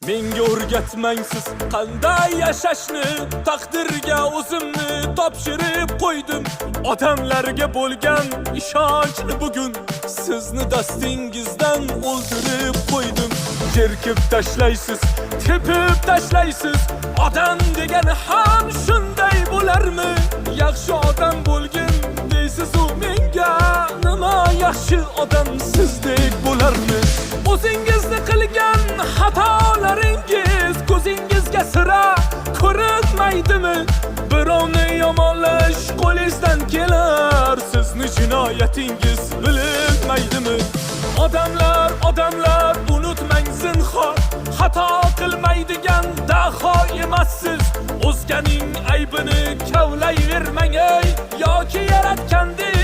Menga o'rgatmang siz qanday yashashni, taqdirga o'zimni topshirib qo'ydim. Odamlarga bo'lgan ishonchni bugun sizni dastingizdan o'ldirib qo'ydim. Jerkib tashlaysiz, tepib tashlaysiz, odam degani ham shunday bo'larmi? Yaxshi odam bo'lgin deysiz u menga, nima yaxshi odam sizdek bo'larmi? O'zingizni qilgan xatolaringiz ko'zingizga sira ko'rinmaydimi? Birovni yomonlash qo'lingizdan kelar, sizni jinoyatingiz bilinmaydimi? Odamlar unutmang zinhor, xato qilmaydigan daho emassiz. O'zganing aybini kavlayvermang ey, yoki yaratgandek